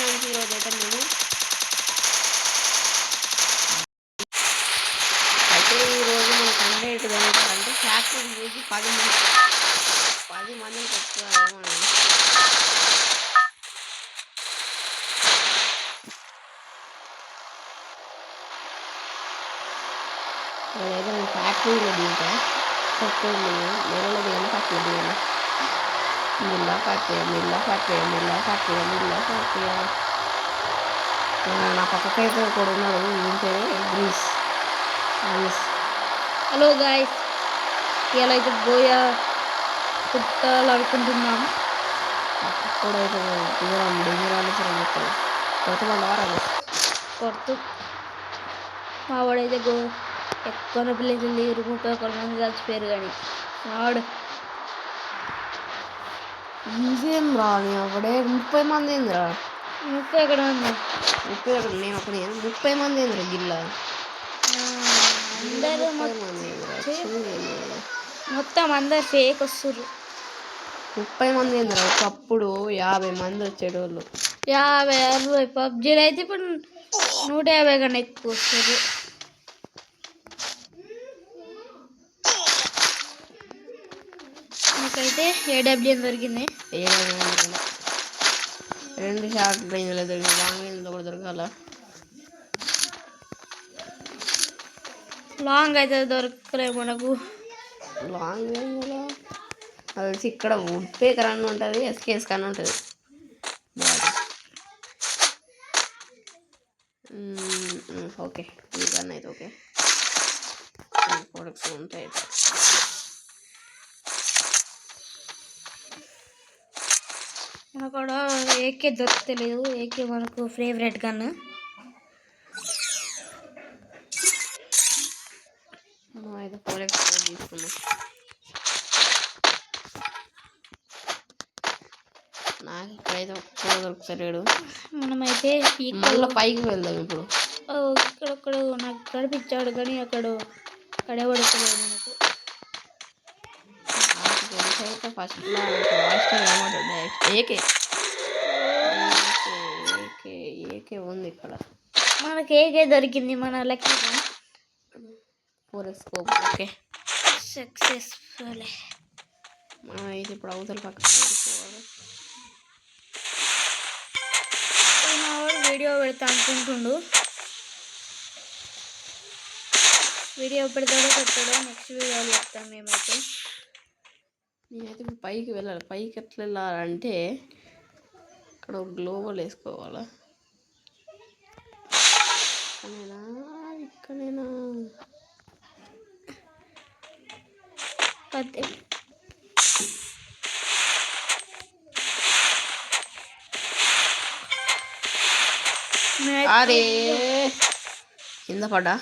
Friends ఈరోజు అయితే మేము ఈరోజు మన కంటెంట్ అంటే ఫ్యాక్టరీ చేసి 10 మందిని కొట్టుకోవాలేమో నేనైతే నేను ఫ్యాక్టరీలో దిగుతా కొట్టుకోండి నెలలో దిగాను ఫ్యాక్టరీ దిగాను మిల్లా ఫ్యాక్టరీ నా పక్కకైతే కూడా ఉన్నాడు ఏం పేరు గ్రీస్. హలో గాయ్స్, ఇలా అయితే గోయా కుట్టాలనుకుంటున్నాం. కూడా అయితే దూరం డెంజరాలు చెప్తాను కొత్త వారాలు కొడుతూ మా వాడైతే ఎక్కువ ప్లేస్ లేరు 31 మంది చచ్చిపోయారు. కానీ వాడు ఈజీం రాని ఒకడే 30 మంది ఏందిరా 30 ఎక్కడ ఉంది 30 ఎక్కడ నేను ఒకనే 30 మంది ఏందిరా గిల్ల అందరూ మొత్తం అందరు ఫేక్ వస్తుర్రు. 30 మంది ఏందిరా ఒకప్పుడు 50 మంది వచ్చేటోళ్ళు 50 60 పబ్జీలో అయితే ఇప్పుడు 150 కన్నా ఎక్కువ వస్తారు. నాకైతే AWM దొరికింది. 2 షార్ట్ రేంజ్లో దొరికింది. లాంగ్ రేంజ్లో కూడా దొరకాల. లాంగ్ అయితే దొరకలే మనకు. లాంగ్ రేంజ్లో అది ఇక్కడ వుడ్ పేకర్ అని ఉంటుంది, SKS కన్నా ఉంటుంది. ఓకే ఈ కన్నా అయితే ఓకే ప్రొడక్ట్స్ ఉంటాయి. మనకు కూడా AK దొరకలేదు. AK మనకు ఫేవరెట్ గన్. మనం అయితే ప్రొడక్ట్స్ తీసుకున్నాం. నాకు ఇక్కడైతే ఒక్కడో దొరుకుతలేడు. మనమైతే మళ్ళీ పైకి వెళ్దాం. ఇప్పుడు ఇక్కడొక్కడు నాకు కనిపించాడు కానీ అక్కడే పడుకోలేదు. మనకు అయితే ఫస్ట్లో ఏకే ఉంది ఇక్కడ. మనకి ఏకే దొరికింది. మన lucky 4x scope. Okay successful. మనం అయితే ఇప్పుడు అవతల పక్క వీడియో పెడతా అనుకుంటుండు. వీడియో పెడతాడో పెట్టాడో నెక్స్ట్ వీడియోలో చెప్తాం. నేనైతే ఇప్పుడు పైకి వెళ్ళాలి. పైకి ఎట్లా వెళ్ళాలంటే ఇక్కడ ఒక గ్లోబల్ వేసుకోవాలా. ఇక్కడైనా అరే కింద పడ్డా.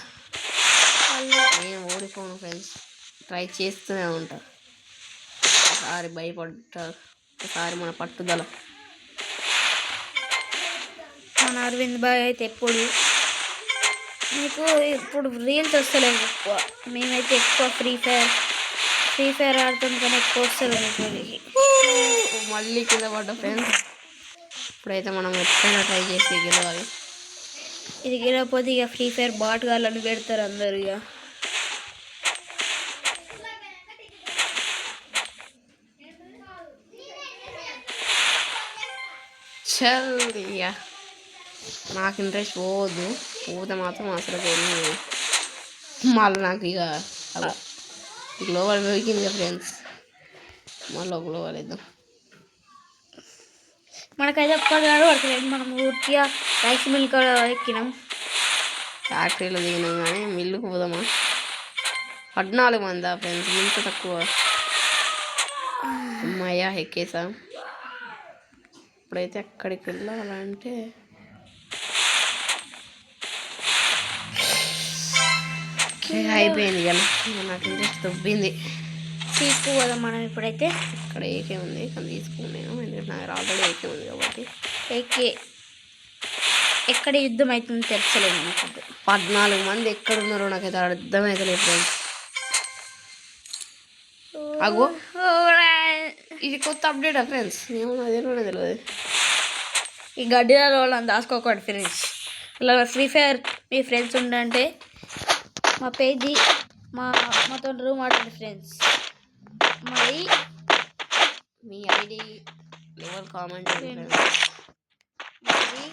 నేను ఓడిపోను ఫ్రెండ్స్. ట్రై చేస్తూనే ఉంటా. ఒకసారి భయపడ్డా, ఒకసారి మన పట్టుదల. మన అరవింద్ బాయ్ అయితే ఎప్పుడు మీకు ఇప్పుడు రీల్స్ వస్తలేవు ఎక్కువ. మేమైతే ఎక్కువ ఫ్రీ ఫైర్ ఆడతాం కానీ ఎక్కువ వస్తలేదు. మళ్ళీ కింద పడ్డా ఫ్రెండ్స్. ఇప్పుడైతే మనం ఎప్పుడైనా ట్రై చేసి గెలవాలి. ఇది గెలవకపోతే ఇక ఫ్రీ ఫైర్ బాట్ గాలని పెడతారు అందరు. ఇక ఇక నాకు ఇంట్రెస్ట్ పోతే మాత్రం అసలు మళ్ళీ నాకు ఇక అలా గ్లోబల్ దొరికింది ఫ్రెండ్స్. మళ్ళీ గ్లోబల్ వేద్దాం. మనకైతే ఒక్కగాడు పడతలేదు. మనం ఊరిగా రైస్ మిల్ కూడా ఎక్కినాం. ఫ్యాక్టరీలో దిగినాం కానీ మిల్లుకు పోదామా. 14 మంది ఫ్రెండ్స్, ఇంత తక్కువ. అమ్మాయ్యా ఎక్కేసాం. ఇప్పుడైతే ఎక్కడికి వెళ్ళాలంటే అయిపోయింది కదా. నాకు ఇంట్రెస్ట్ దొబ్బింది. తీసుకుపోదాం మనం ఇప్పుడైతే. ఇక్కడ ఏకే ఉంది కానీ తీసుకున్నాను, ఎందుకంటే నాకు ఆల్రెడీ ఏకే ఉంది కాబట్టి. ఏకే ఎక్కడ యుద్ధం అవుతుందో తెలుసలేదు మనకు. 14 మంది ఎక్కడున్నారో నాకైతే అర్థమవుతలేదు ఫ్రెండ్స్. అగో ఇది కొత్త అప్డేటా ఫ్రెండ్స్? ఏమో అదేమో తెలియదు. ఈ గడ్డిల వాళ్ళని దాచుకోకండి ఫ్రెండ్స్. ఇలా ఫ్రీ ఫైర్ మీ ఫ్రెండ్స్ ఉండంటే మా పేజీ మాతో రూమ్ ఆడండి ఫ్రెండ్స్. మరి మీ ఐడి లెవెల్ కామెంట్ చేయండి. మరి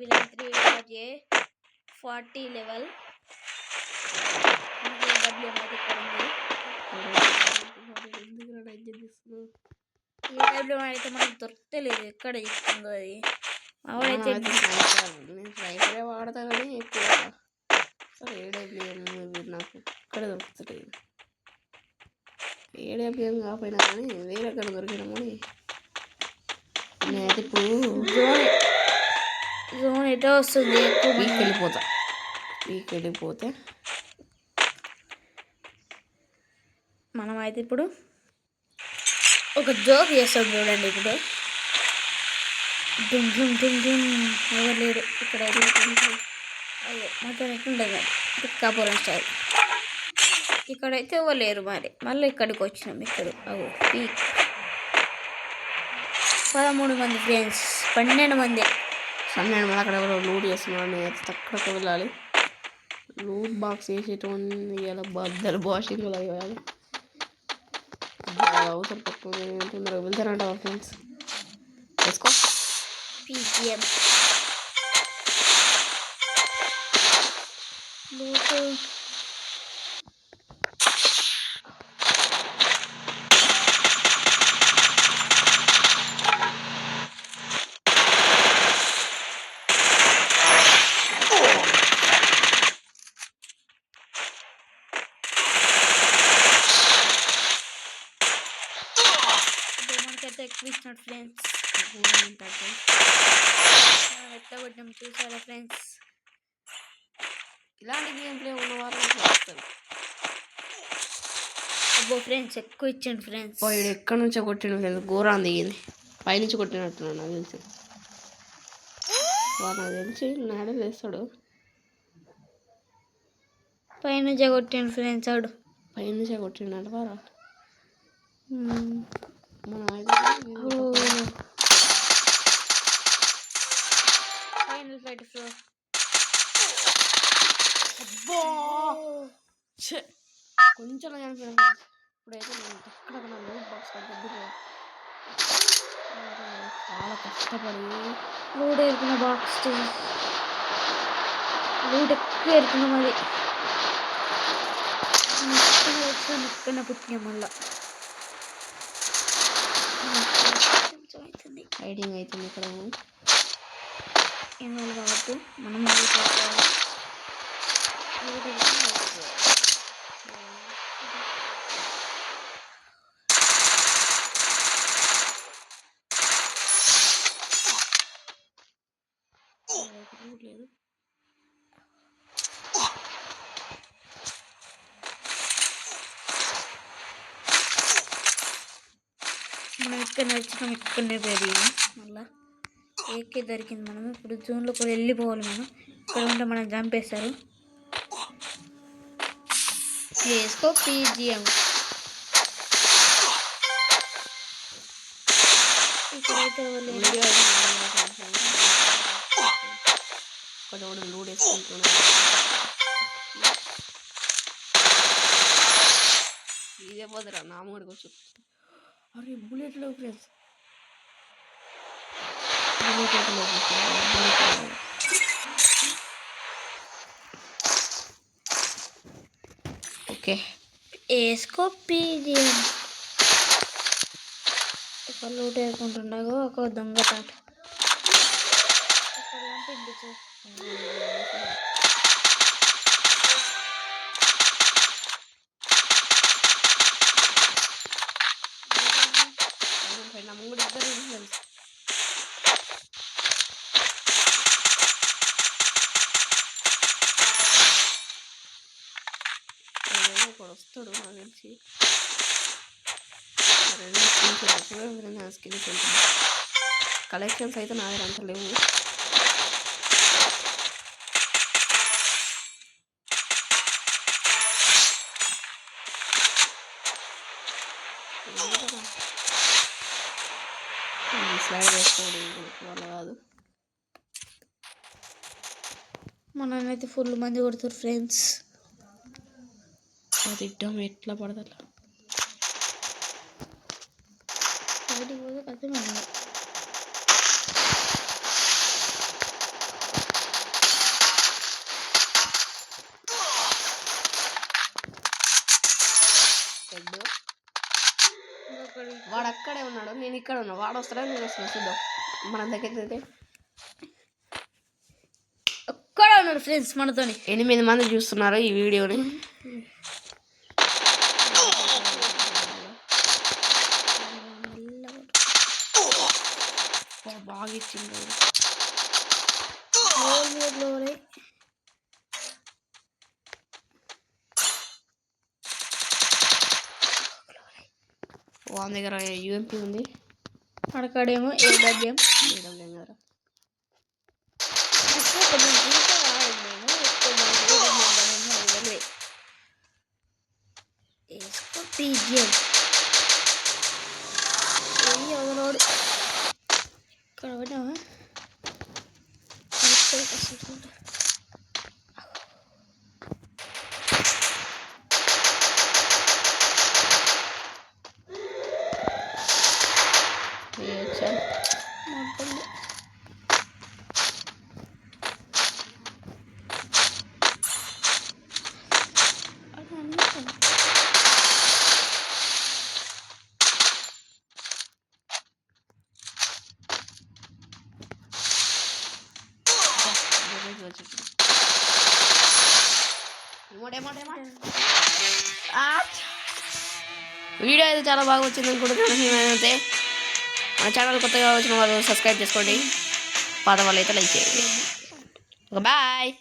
విలన్3.a 40 లెవెల్ ఏడబ్ల్యూఎం అయితే ఇక్కడ ఉంది. ఏడబ్ల్యూఎం అయితే మనకు దొరకలేదు, ఎక్కడ ఇస్తుందో అది. మావాడైతే నేను స్నైపరే వాడతా కానీ ఎక్కువ సరే ఏడబ్ల్యూఎం నాకు ఇక్కడ దొరుకుతుంది. ఏడబ్ల్యూఎం కాకపోయినా కానీ వేరే ఎక్కడ దొరికినాము అని నేనైతే ఇప్పుడు జోన్ ఎటో వస్తుంది, ఎక్కువ వెళ్ళిపోతే మనం అయితే ఇప్పుడు ఒక జోక్ చేస్తాం చూడండి. ఇప్పుడు డుమ్ డుమ్ డుమ్ డుమ్ ఎవరు లేడు ఇక్కడ. అయ్యో మొత్తం ఎట్లుంటుంది పిక్కాపురం స్టైల్. ఇక్కడైతే ఎవరు లేరు. మరి మళ్ళీ ఇక్కడికి వచ్చినాం. ఇక్కడ అవు పీక్ 13 మంది ఫ్రెండ్స్, 12 మంది. 12 మంది అక్కడ ఎవరో లూట్ చేస్తున్నాడు. నేను అక్కడికి వెళ్ళాలి. లూట్ బాక్స్ వేసేటువంటి ఇలా బద్దలు వాషింగ్ వేయాలి. అవసరం పట్టుకుని తొందరగా వెళ్తారంట ఫ్రెండ్స్. వేసుకో పీజిఎం లూట్ మనకైతే ఎక్కువ ఇచ్చినాడు ఫ్రెండ్స్. ఎట్లా కొట్టాం చూసారా ఫ్రెండ్స్. ఇలాంటి గేమ్ ప్లే ఉన్న వారు వస్తారు. అబ్బో ఫ్రెండ్స్ ఎక్కువ ఇచ్చాడు ఫ్రెండ్స్. వీడు ఎక్కడి నుంచో కొట్టిన ఫ్రెండ్స్, ఘోరం దిగింది. పైనుంచి కొట్టినట్టున్నాడు నాకు తెలిసి. నాకు తెలిసి నాడే వేస్తాడు. పైనుంచే కొట్టాడు ఫ్రెండ్స్. ఆడు పైనుంచే కొట్టినాడు వారా. Final fight flow. అబ్బో కొంచెం చనిపోయినా ఇప్పుడైతే నేను అక్కడ లూట్ బాక్స్ చాలా కష్టపడి లూట్ ఎరుకున్న బాక్స్ లూట్ ఎక్కువ ఎరుకున్నాం. అది ఇక్కడ పుట్టినాం. మళ్ళా హైడింగ్ అవుతుంది ఇక్కడ. ఏం వాళ్ళు కాబట్టి మనం లేదు. మనం ఇక్కడ నడిచినాం, ఇక్కడనే పెరిగాం. మళ్ళీ ఏకే దొరికింది. మనం ఇప్పుడు జూన్లో కూడా వెళ్ళిపోవాలి. మనం ఇక్కడ ఉంటే మనం చంపేస్తారు. వేసుకో పీజిఎం. ఇక్కడైతే లూడ్ వేసుకుంటున్నాడు. ఇదే పోదురా నామూడికి వచ్చి. అరే బుల్లెట్లో ఫ్రెండ్స్, ఓకే వేసుకో పీజిఎం. ఒక లూట్ వేసుకుంటుండగా ఒక దొంగ తాట నమ్ముడు ఇద్దరు ఫ్రెండ్స్. ఒకడు వస్తాడు నాకు తెలిసి. స్కిన్స్ ఉంటుంది. కలెక్షన్స్ అయితే నా దగ్గర అంత లేవు. స్లైడ్ వేసుకోండి వల్ల కాదు. మననైతే ఫుల్ మంది కొడుతారు ఫ్రెండ్స్. తిట్టం ఎట్లా పడతా బయటికి పోతే కష్టమే. వాడు అక్కడే ఉన్నాడు, నేను ఇక్కడ ఉన్నా. వాడు వస్తాడా నేను వస్తున్నా చూద్దాం. మన దగ్గర ఒక్కడ ఉన్నాడు ఫ్రెండ్స్ మనతోని. 8 మంది చూస్తున్నారు ఈ వీడియోని. బాగా ఇచ్చింది. వాళ్ళ దగ్గర యూఎంపీ ఉంది, అక్కడేమో ఏడబ్ల్యూఎం కదా. ఇక్కడ పడ్డామా వీడియో అయితే చాలా బాగా వచ్చింది అనుకుంటున్నాను. నేనైతే మన ఛానల్ కొత్తగా వచ్చిన వాళ్ళు సబ్స్క్రైబ్ చేసుకోండి, పాత వాళ్ళు అయితే లైక్ చేయండి. బాయ్.